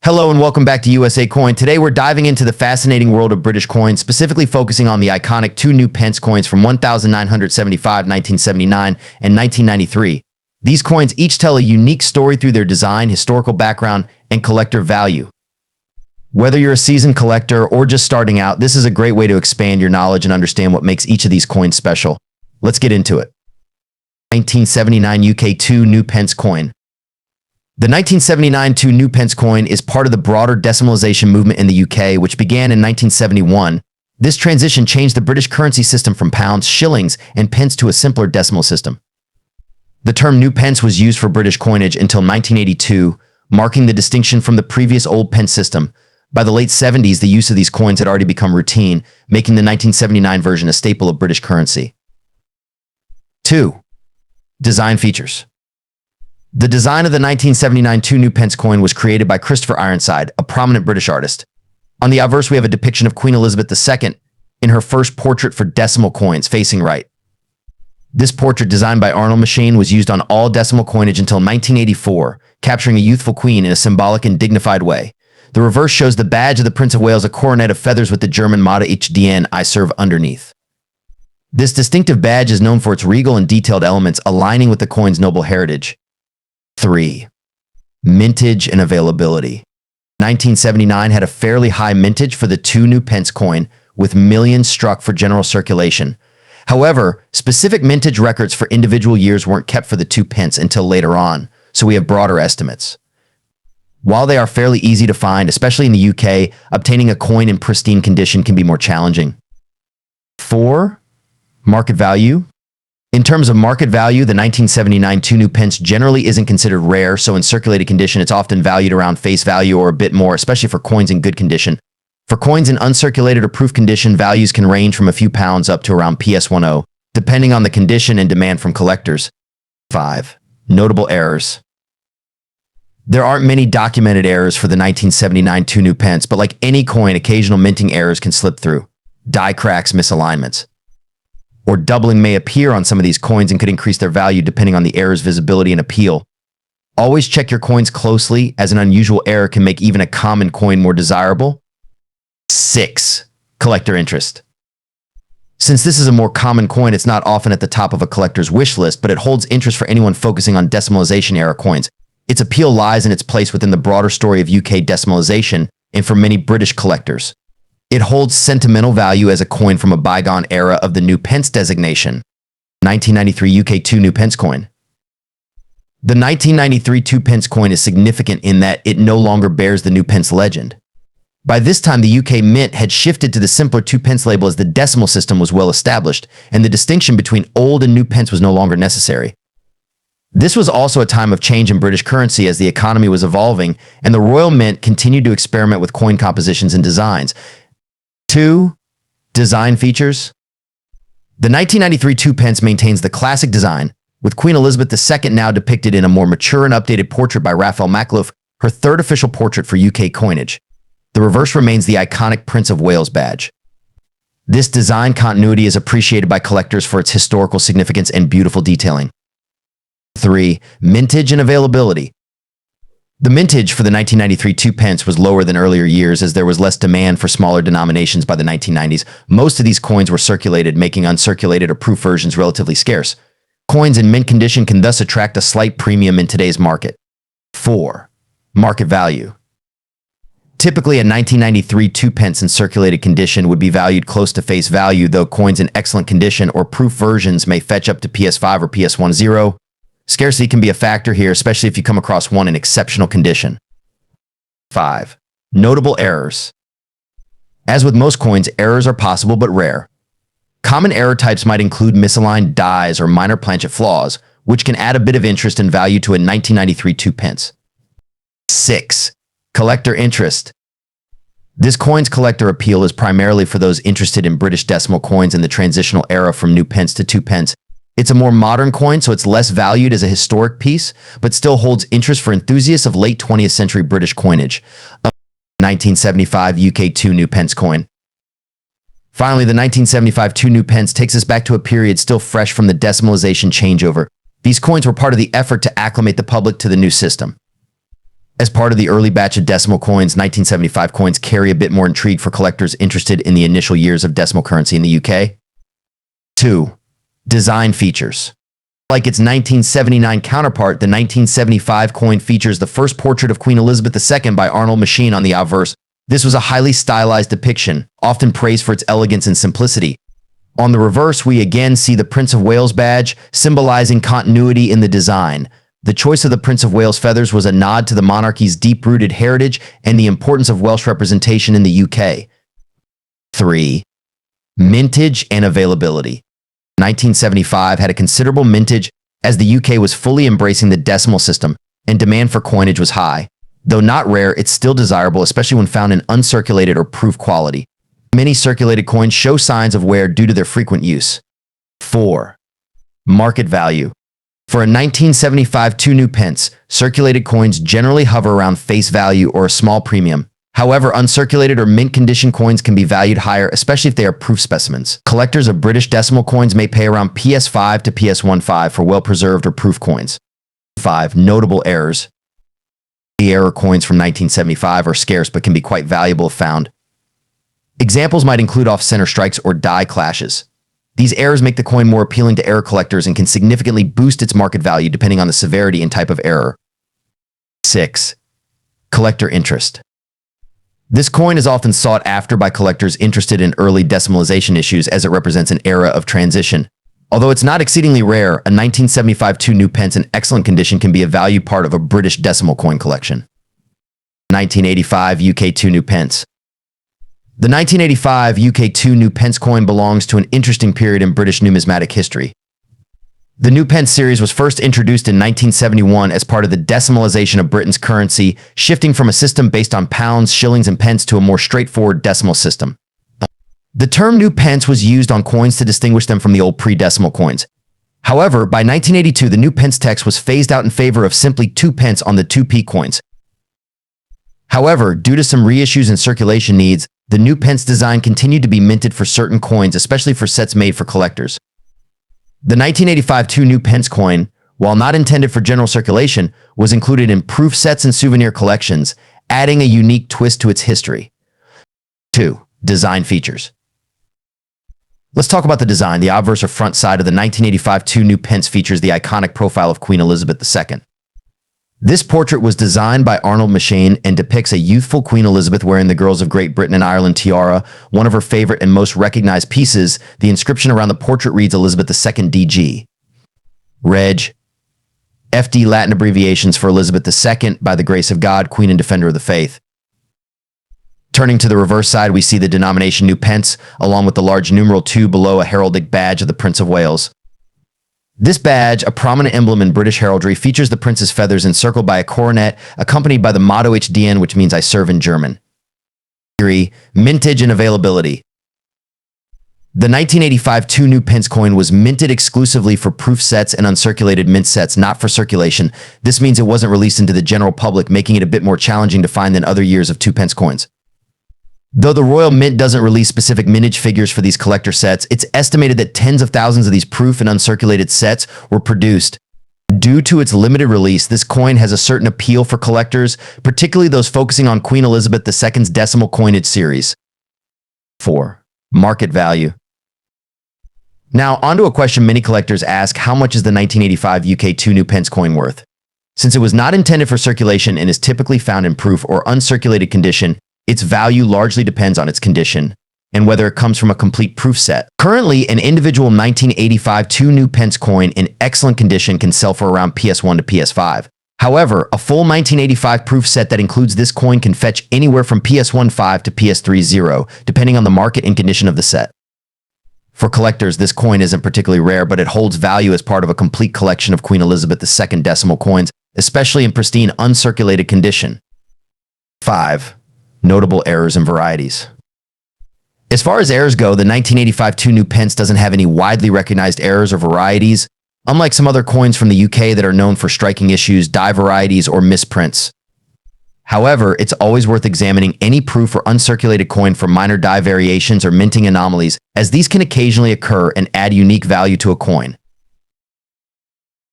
Hello and welcome back to USA Coin. Today we're diving into the fascinating world of British coins, specifically focusing on the iconic two new pence coins from 1975, 1979, and 1993. These coins each tell a unique story through their design, historical background, and collector value. Whether you're a seasoned collector or just starting out, this is a great way to expand your knowledge and understand what makes each of these coins special. Let's get into it. 1979 UK 2 new pence coin. The 1979 2 new pence coin is part of the broader decimalization movement in the UK, which began in 1971. This transition changed the British currency system from pounds, shillings, and pence to a simpler decimal system. The term new pence was used for British coinage until 1982, marking the distinction from the previous old pence system. By the late 70s, the use of these coins had already become routine, making the 1979 version a staple of British currency. 2. Design features. The design of the 1979 2 new pence coin was created by Christopher Ironside, a prominent British artist. On the obverse, we have a depiction of Queen Elizabeth II in her first portrait for decimal coins, facing right. This portrait, designed by Arnold Machine, was used on all decimal coinage until 1984, capturing a youthful queen in a symbolic and dignified way. The reverse shows the badge of the Prince of Wales, a coronet of feathers with the German motto HDN, I serve, underneath. This distinctive badge is known for its regal and detailed elements, aligning with the coin's noble heritage. 3. Mintage and availability. 1979 had a fairly high mintage for the 2 new pence coin, with millions struck for general circulation. However, specific mintage records for individual years weren't kept for the 2 pence until later on, so we have broader estimates. While they are fairly easy to find, especially in the UK, obtaining a coin in pristine condition can be more challenging. 4. Market value. In terms of market value, the 1979 2 new pence generally isn't considered rare, so in circulated condition, it's often valued around face value or a bit more, especially for coins in good condition. For coins in uncirculated or proof condition, values can range from a few pounds up to around PS10, depending on the condition and demand from collectors. 5. Notable errors. There aren't many documented errors for the 1979 2 new pence, but like any coin, occasional minting errors can slip through. Die cracks, misalignments, or doubling may appear on some of these coins and could increase their value depending on the error's visibility and appeal. Always check your coins closely, as an unusual error can make even a common coin more desirable. 6. Collector interest. Since this is a more common coin, it's not often at the top of a collector's wish list, but it holds interest for anyone focusing on decimalization era coins. Its appeal lies in its place within the broader story of UK decimalization and for many British collectors. It holds sentimental value as a coin from a bygone era of the new pence designation. 1993 UK 2 new pence coin. The 1993 2 pence coin is significant in that it no longer bears the new pence legend. By this time, the UK Mint had shifted to the simpler 2 pence label as the decimal system was well established, and the distinction between old and new pence was no longer necessary. This was also a time of change in British currency as the economy was evolving, and the Royal Mint continued to experiment with coin compositions and designs. 2. Design features. The 1993 2 pence maintains the classic design, with Queen Elizabeth II now depicted in a more mature and updated portrait by Raphael Makhlouf, her third official portrait for UK coinage. The reverse remains the iconic Prince of Wales badge. This design continuity is appreciated by collectors for its historical significance and beautiful detailing. 3. Mintage and availability. The mintage for the 1993 2 pence was lower than earlier years as there was less demand for smaller denominations by the 1990s. Most of these coins were circulated, making uncirculated or proof versions relatively scarce. Coins in mint condition can thus attract a slight premium in today's market. 4. Market value. Typically, a 1993 2 pence in circulated condition would be valued close to face value, though coins in excellent condition or proof versions may fetch up to PS5 or PS10. Scarcity can be a factor here, especially if you come across one in exceptional condition. 5. Notable errors. As with most coins, errors are possible but rare. Common error types might include misaligned dies or minor planchet flaws, which can add a bit of interest and value to a 1993 2 pence. 6. Collector interest. This coin's collector appeal is primarily for those interested in British decimal coins in the transitional era from new pence to 2 pence. It's a more modern coin, so it's less valued as a historic piece, but still holds interest for enthusiasts of late 20th century British coinage. 1975 UK 2 new pence coin. Finally, the 1975 2 new pence takes us back to a period still fresh from the decimalization changeover. These coins were part of the effort to acclimate the public to the new system. As part of the early batch of decimal coins, 1975 coins carry a bit more intrigue for collectors interested in the initial years of decimal currency in the UK. 2. Design features. Like its 1979 counterpart, the 1975 coin features the first portrait of Queen Elizabeth II by Arnold Machine on the obverse. This was a highly stylized depiction, often praised for its elegance and simplicity. On the reverse, we again see the Prince of Wales badge, symbolizing continuity in the design. The choice of the Prince of Wales feathers was a nod to the monarchy's deep-rooted heritage and the importance of Welsh representation in the UK. 3. Mintage and availability. 1975 had a considerable mintage as the UK was fully embracing the decimal system and demand for coinage was high. Though not rare, it's still desirable, especially when found in uncirculated or proof quality. Many circulated coins show signs of wear due to their frequent use. 4. Market value. For a 1975 2 new pence, circulated coins generally hover around face value or a small premium. However, uncirculated or mint condition coins can be valued higher, especially if they are proof specimens. Collectors of British decimal coins may pay around PS5 to PS15 for well-preserved or proof coins. 5. Notable errors. The error coins from 1975 are scarce but can be quite valuable if found. Examples might include off-center strikes or die clashes. These errors make the coin more appealing to error collectors and can significantly boost its market value depending on the severity and type of error. 6. Collector interest. This coin is often sought after by collectors interested in early decimalization issues as it represents an era of transition. Although it's not exceedingly rare, a 1975 2 new pence in excellent condition can be a valued part of a British decimal coin collection. 1985 UK 2 new pence. The 1985 UK 2 new pence coin belongs to an interesting period in British numismatic history. The new pence series was first introduced in 1971 as part of the decimalization of Britain's currency, shifting from a system based on pounds, shillings, and pence to a more straightforward decimal system. The term new pence was used on coins to distinguish them from the old pre-decimal coins. However, by 1982, the new pence text was phased out in favor of simply 2 pence on the 2p coins. However, due to some reissues and circulation needs, the new pence design continued to be minted for certain coins, especially for sets made for collectors. The 1985 2 new pence coin, while not intended for general circulation, was included in proof sets and souvenir collections, adding a unique twist to its history. 2. Design features. Let's talk about the design. The obverse or front side of the 1985 2 new pence features the iconic profile of Queen Elizabeth II. This portrait was designed by Arnold Machine and depicts a youthful Queen Elizabeth wearing the Girls of Great Britain and Ireland tiara, one of her favorite and most recognized pieces. The inscription around the portrait reads Elizabeth II DG. Reg. FD Latin abbreviations for Elizabeth II, by the grace of God, Queen and Defender of the Faith. Turning to the reverse side, we see the denomination new pence, along with the large numeral 2 below a heraldic badge of the Prince of Wales. This badge, a prominent emblem in British heraldry, features the prince's feathers encircled by a coronet, accompanied by the motto HDN, which means I serve in German. 3. Mintage and availability. The 1985 2 new pence coin was minted exclusively for proof sets and uncirculated mint sets, not for circulation. This means it wasn't released into the general public, making it a bit more challenging to find than other years of 2 pence coins. Though the Royal Mint doesn't release specific mintage figures for these collector sets, it's estimated that tens of thousands of these proof and uncirculated sets were produced. Due to its limited release, this coin has a certain appeal for collectors, particularly those focusing on Queen Elizabeth II's decimal coinage series. 4. Market value. Now, onto a question many collectors ask: how much is the 1985 UK 2 new pence coin worth? Since it was not intended for circulation and is typically found in proof or uncirculated condition, its value largely depends on its condition and whether it comes from a complete proof set. Currently, an individual 1985 2 new pence coin in excellent condition can sell for around PS1 to PS5. However, a full 1985 proof set that includes this coin can fetch anywhere from PS1.5 to PS3.0, depending on the market and condition of the set. For collectors, this coin isn't particularly rare, but it holds value as part of a complete collection of Queen Elizabeth II decimal coins, especially in pristine uncirculated condition. 5. Notable errors and varieties. As far as errors go, the 1985 2 new pence doesn't have any widely recognized errors or varieties, unlike some other coins from the UK that are known for striking issues, die varieties, or misprints. However, it's always worth examining any proof or uncirculated coin for minor die variations or minting anomalies, as these can occasionally occur and add unique value to a coin.